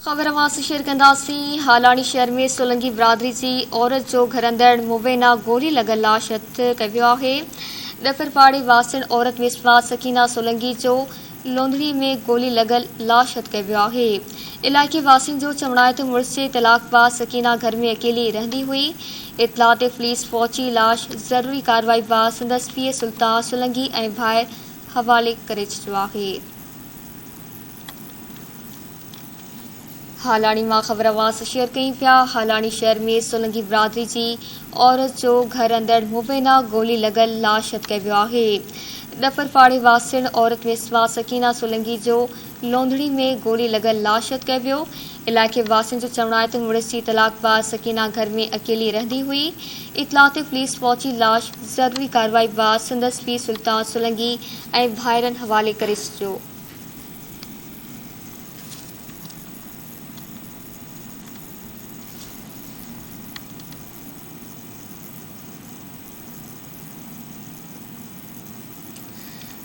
ख़बर मां शेयर कंदासीं। हालाणी शहर में सोलंगी बिरादरी जी औरत जो घर अंदर मुबैना गोली लगल लाश हथ कयो वियो आहे। डफरपाड़े वासिण औरत मिसबा सकीना सोलंगी जो लोंधड़ी में गोली लगल लाश हथ कयो वियो आहे। इलाइक़े वासियुनि जो चवणु आहे त मुड़ुस जे तलाक़बाज़ सकीना घर में अकेली रहंदी हुई। इतला ते पुलिस पहुची लाश ज़रूरी कार्रवाई बाद संदसि पीउ सुल्तान सोलंगी ऐं भाउ हवाले करे छॾियो आहे। हालाणी मां ख़बर आवाज़ शेयर कई पिया। हालाणी शहर में सोलंगी बिरादरी जी औरत जो घर अंदर मुबैना गोली लगल लाश हथ कयो वियो आहे। डफरपाड़े वासिण औरत मिसबा सकीना सोलंगी जो लोंधड़ी में गोली लगल लाश हथ कयो वियो। इलाइक़े वासियुनि जो चवणु आहे त मुड़ुस जी तलाक़बाज़ सकीना घर में अकेली रहंदी हुई। इतला ते पुलिस पहुची लाश ज़रूरी कार्रवाई बाद संदसि पीउ सुल्तान सोलंगी ऐं भाइरनि हवाले करे छॾियो।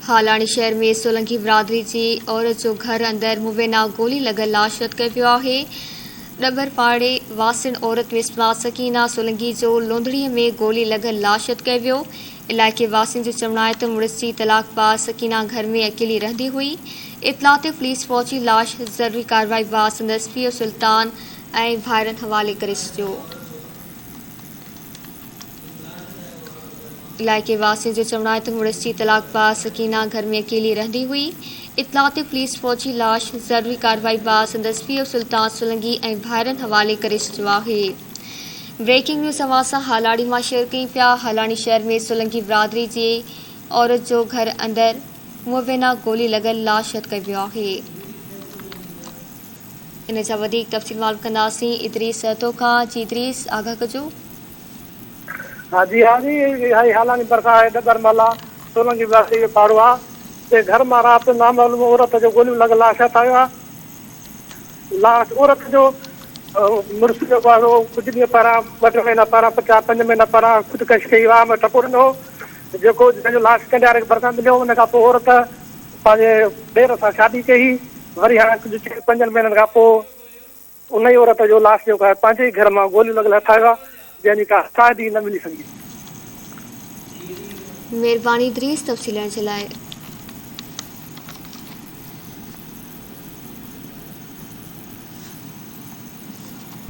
हालाणी शहर में सोलंगी बिरादरी जी औरत जो घर अंदर मुबैना गोली लगल लाश हथ कयो वियो आहे। डबरपाड़े वासिण औरत मिसबा सकीना सोलंगी जो लोंधड़ीअ में गोली लगल लाश हथ कयो वियो। इलाइक़े वासियुनि जो चवणु आहे त मुड़ुस जी तलाक़बाज़ सकीना घर में अकेली रहंदी हुई। इतला ते पुलिस पहुची लाश ज़रूरी कार्रवाई बाद संदसि पीउ सुल्तान ऐं भाइरनि हवाले करे छॾियो। इलाइक़े वासियुनि जो चवणु आहे त मुड़ुस जी तलाक़बाज़ सकीना घर में अकेली रहंदी हुई। इतला ते पुलिस पहुची लाश ज़रूरी कार्रवाई बाद संदसि पीउ सुल्तान सोलंगी ऐं भाइरनि हवाले करे छॾियो आहे। ब्रेकिंग न्यूज़ अवां हालाड़ी मां शेयर कई पिया। हालाणी शहर में सोलंगी बिरादरी जी औरत जो घर अंदर मुबैना गोली लगल लाश हथ कयो वियो आहे। इन जा वधीक तफ़सील मालूम कंदासीं इदरीस तो खां। जी इदरीस, आगाह कजो। हाँ जी हालानी बरसा है डबरमाला सोलंगी बिरादरी जो पाड़ो आहे। घर में रात नामालूम औरत जो गोली लगल लाश आयो आहे। लाश औरत जो मुड़ुस जो कुछ ॾींहं पहिरां 2 महीना पहिरां 4-5 महीना पहिरां ख़ुदकशी कई आहे। में टपो ॾिनो जेको जंहिंजो लाश कंडियारे भरिसां मिलियो। उन खां पोइ औरत पंहिंजे ॾेर सां शादी कई। वरी हाणे कुझु 4-5 महीननि खां पोइ उन ई औरत जो लाश जेको आहे पंहिंजे ई घर मां गोली लॻल हथ आयो आहे, जंहिंजी का शादी न मिली सघी। महिरबानी इदरीस तफ़सीलनि जे लाइ।